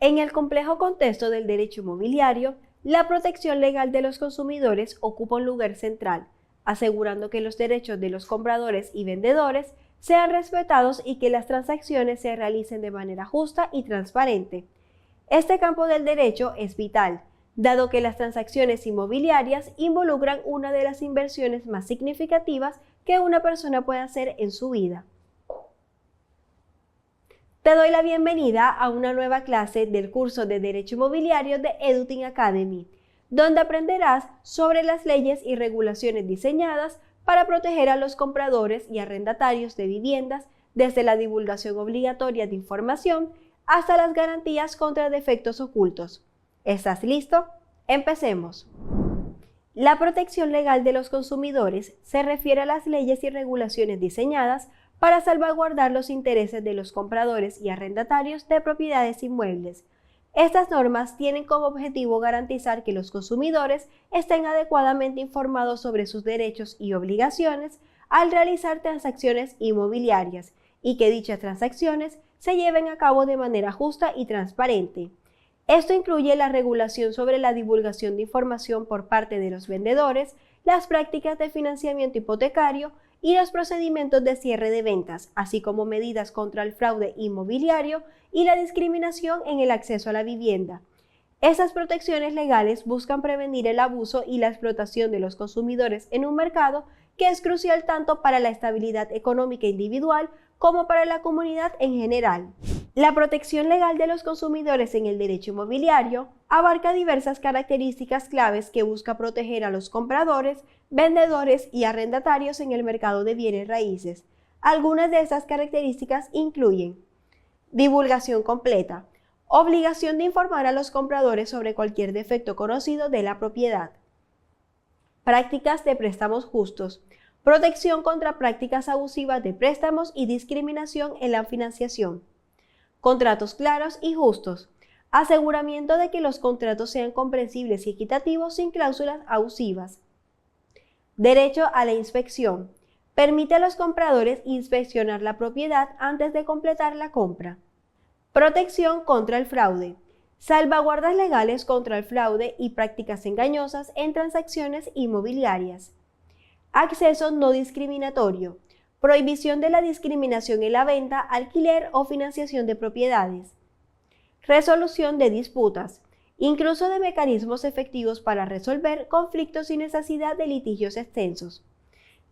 En el complejo contexto del derecho inmobiliario, la protección legal de los consumidores ocupa un lugar central, asegurando que los derechos de los compradores y vendedores sean respetados y que las transacciones se realicen de manera justa y transparente. Este campo del derecho es vital, dado que las transacciones inmobiliarias involucran una de las inversiones más significativas que una persona puede hacer en su vida. Te doy la bienvenida a una nueva clase del curso de Derecho Inmobiliario de Edutin Academy, donde aprenderás sobre las leyes y regulaciones diseñadas para proteger a los compradores y arrendatarios de viviendas desde la divulgación obligatoria de información hasta las garantías contra defectos ocultos. ¿Estás listo? Empecemos. La protección legal de los consumidores se refiere a las leyes y regulaciones diseñadas para salvaguardar los intereses de los compradores y arrendatarios de propiedades inmuebles. Estas normas tienen como objetivo garantizar que los consumidores estén adecuadamente informados sobre sus derechos y obligaciones al realizar transacciones inmobiliarias y que dichas transacciones se lleven a cabo de manera justa y transparente. Esto incluye la regulación sobre la divulgación de información por parte de los vendedores, las prácticas de financiamiento hipotecario y los procedimientos de cierre de ventas, así como medidas contra el fraude inmobiliario y la discriminación en el acceso a la vivienda. Estas protecciones legales buscan prevenir el abuso y la explotación de los consumidores en un mercado que es crucial tanto para la estabilidad económica individual como para la comunidad en general. La protección legal de los consumidores en el derecho inmobiliario abarca diversas características claves que busca proteger a los compradores, vendedores y arrendatarios en el mercado de bienes raíces. Algunas de estas características incluyen: divulgación completa, obligación de informar a los compradores sobre cualquier defecto conocido de la propiedad; prácticas de préstamos justos, protección contra prácticas abusivas de préstamos y discriminación en la financiación; contratos claros y justos, aseguramiento de que los contratos sean comprensibles y equitativos sin cláusulas abusivas; derecho a la inspección, permite a los compradores inspeccionar la propiedad antes de completar la compra; protección contra el fraude, salvaguardas legales contra el fraude y prácticas engañosas en transacciones inmobiliarias; acceso no discriminatorio, prohibición de la discriminación en la venta, alquiler o financiación de propiedades; resolución de disputas, incluso de mecanismos efectivos para resolver conflictos sin necesidad de litigios extensos.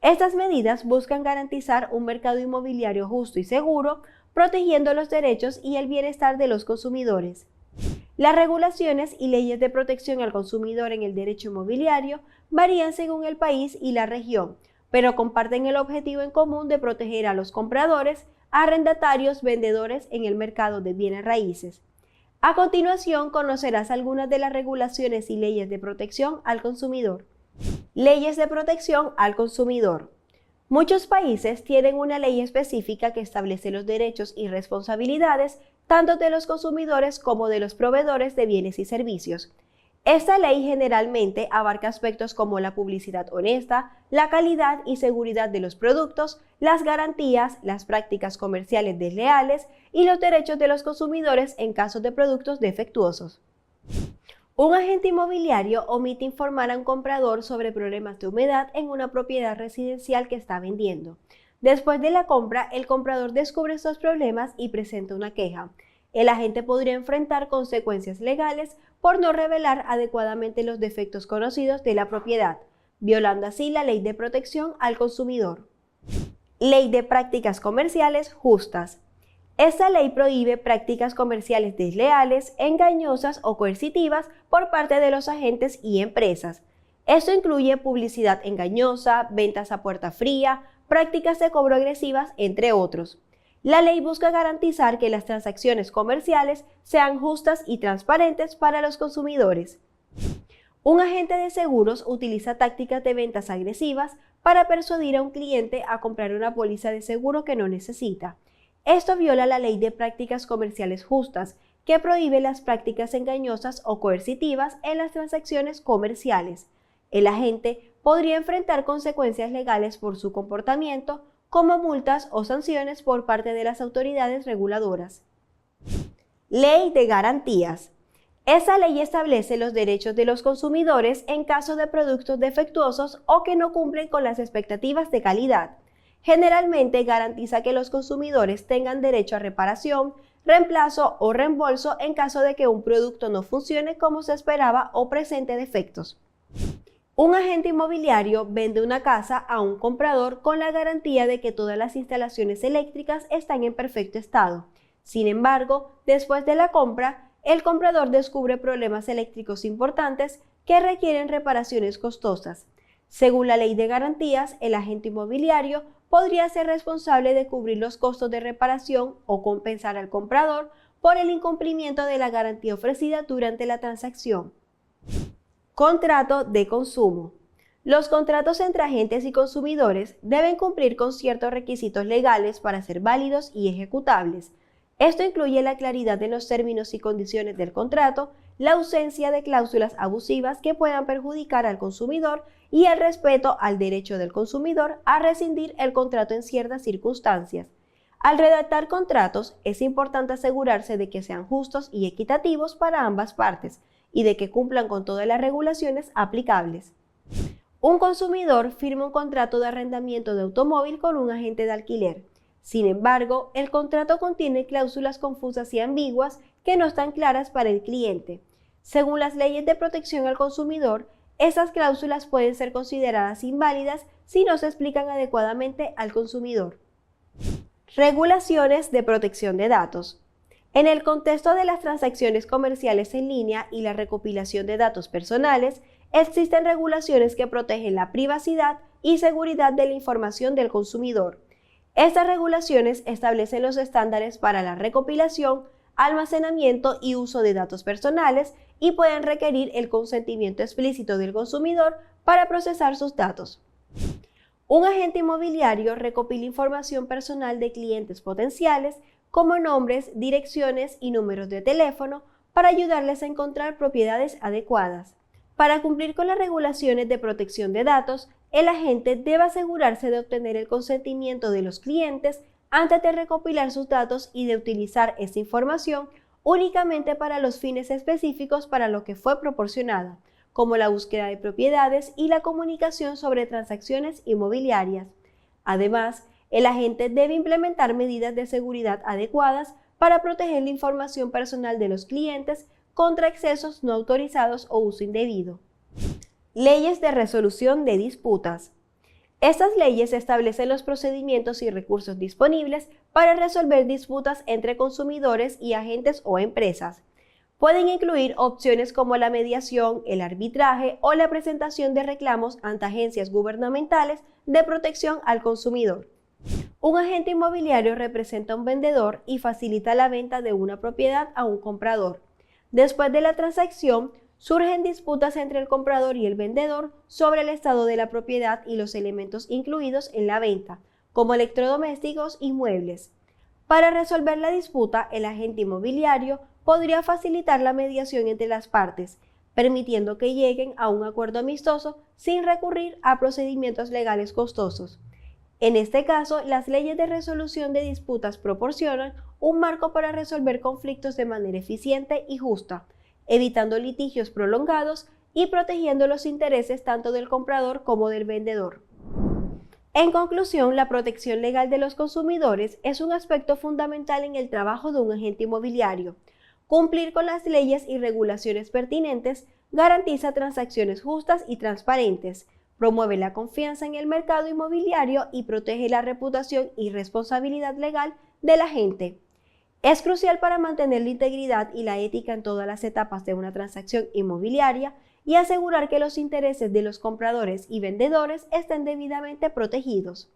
Estas medidas buscan garantizar un mercado inmobiliario justo y seguro, protegiendo los derechos y el bienestar de los consumidores. Las regulaciones y leyes de protección al consumidor en el derecho inmobiliario varían según el país y la región, pero comparten el objetivo en común de proteger a los compradores, arrendatarios, vendedores en el mercado de bienes raíces. A continuación, conocerás algunas de las regulaciones y leyes de protección al consumidor. Leyes de protección al consumidor. Muchos países tienen una ley específica que establece los derechos y responsabilidades tanto de los consumidores como de los proveedores de bienes y servicios. Esta ley generalmente abarca aspectos como la publicidad honesta, la calidad y seguridad de los productos, las garantías, las prácticas comerciales desleales y los derechos de los consumidores en casos de productos defectuosos. Un agente inmobiliario omite informar a un comprador sobre problemas de humedad en una propiedad residencial que está vendiendo. Después de la compra, el comprador descubre estos problemas y presenta una queja. El agente podría enfrentar consecuencias legales por no revelar adecuadamente los defectos conocidos de la propiedad, violando así la ley de protección al consumidor. Ley de prácticas comerciales justas. Esta ley prohíbe prácticas comerciales desleales, engañosas o coercitivas por parte de los agentes y empresas. Esto incluye publicidad engañosa, ventas a puerta fría, prácticas de cobro agresivas, entre otros. La ley busca garantizar que las transacciones comerciales sean justas y transparentes para los consumidores. Un agente de seguros utiliza tácticas de ventas agresivas para persuadir a un cliente a comprar una póliza de seguro que no necesita. Esto viola la ley de prácticas comerciales justas, que prohíbe las prácticas engañosas o coercitivas en las transacciones comerciales. El agente podría enfrentar consecuencias legales por su comportamiento, como multas o sanciones por parte de las autoridades reguladoras. Ley de garantías. Esa ley establece los derechos de los consumidores en caso de productos defectuosos o que no cumplen con las expectativas de calidad. Generalmente garantiza que los consumidores tengan derecho a reparación, reemplazo o reembolso en caso de que un producto no funcione como se esperaba o presente defectos. Un agente inmobiliario vende una casa a un comprador con la garantía de que todas las instalaciones eléctricas están en perfecto estado. Sin embargo, después de la compra, el comprador descubre problemas eléctricos importantes que requieren reparaciones costosas. Según la ley de garantías, el agente inmobiliario podría ser responsable de cubrir los costos de reparación o compensar al comprador por el incumplimiento de la garantía ofrecida durante la transacción. Contrato de consumo. Los contratos entre agentes y consumidores deben cumplir con ciertos requisitos legales para ser válidos y ejecutables. Esto incluye la claridad en los términos y condiciones del contrato, la ausencia de cláusulas abusivas que puedan perjudicar al consumidor y el respeto al derecho del consumidor a rescindir el contrato en ciertas circunstancias. Al redactar contratos, es importante asegurarse de que sean justos y equitativos para ambas partes y de que cumplan con todas las regulaciones aplicables. Un consumidor firma un contrato de arrendamiento de automóvil con un agente de alquiler. Sin embargo, el contrato contiene cláusulas confusas y ambiguas que no están claras para el cliente. Según las leyes de protección al consumidor, esas cláusulas pueden ser consideradas inválidas si no se explican adecuadamente al consumidor. Regulaciones de protección de datos. En el contexto de las transacciones comerciales en línea y la recopilación de datos personales, existen regulaciones que protegen la privacidad y seguridad de la información del consumidor. Estas regulaciones establecen los estándares para la recopilación, almacenamiento y uso de datos personales y pueden requerir el consentimiento explícito del consumidor para procesar sus datos. Un agente inmobiliario recopila información personal de clientes potenciales como nombres, direcciones y números de teléfono para ayudarles a encontrar propiedades adecuadas. Para cumplir con las regulaciones de protección de datos, el agente debe asegurarse de obtener el consentimiento de los clientes antes de recopilar sus datos y de utilizar esta información únicamente para los fines específicos para los que fue proporcionada, como la búsqueda de propiedades y la comunicación sobre transacciones inmobiliarias. Además, el agente debe implementar medidas de seguridad adecuadas para proteger la información personal de los clientes contra accesos no autorizados o uso indebido. Leyes de resolución de disputas. Estas leyes establecen los procedimientos y recursos disponibles para resolver disputas entre consumidores y agentes o empresas. Pueden incluir opciones como la mediación, el arbitraje o la presentación de reclamos ante agencias gubernamentales de protección al consumidor. Un agente inmobiliario representa a un vendedor y facilita la venta de una propiedad a un comprador. Después de la transacción, surgen disputas entre el comprador y el vendedor sobre el estado de la propiedad y los elementos incluidos en la venta, como electrodomésticos y muebles. Para resolver la disputa, el agente inmobiliario podría facilitar la mediación entre las partes, permitiendo que lleguen a un acuerdo amistoso sin recurrir a procedimientos legales costosos. En este caso, las leyes de resolución de disputas proporcionan un marco para resolver conflictos de manera eficiente y justa, evitando litigios prolongados y protegiendo los intereses tanto del comprador como del vendedor. En conclusión, la protección legal de los consumidores es un aspecto fundamental en el trabajo de un agente inmobiliario. Cumplir con las leyes y regulaciones pertinentes garantiza transacciones justas y transparentes, promueve la confianza en el mercado inmobiliario y protege la reputación y responsabilidad legal del agente. Es crucial para mantener la integridad y la ética en todas las etapas de una transacción inmobiliaria y asegurar que los intereses de los compradores y vendedores estén debidamente protegidos.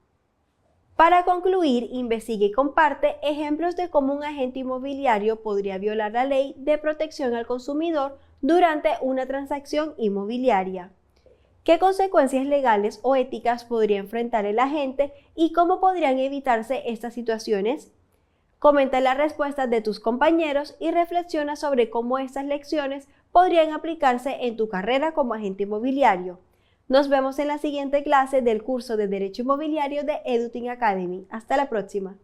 Para concluir, investigue y comparte ejemplos de cómo un agente inmobiliario podría violar la ley de protección al consumidor durante una transacción inmobiliaria. ¿Qué consecuencias legales o éticas podría enfrentar el agente y cómo podrían evitarse estas situaciones? Comenta las respuestas de tus compañeros y reflexiona sobre cómo estas lecciones podrían aplicarse en tu carrera como agente inmobiliario. Nos vemos en la siguiente clase del curso de Derecho Inmobiliario de Eduting Academy. Hasta la próxima.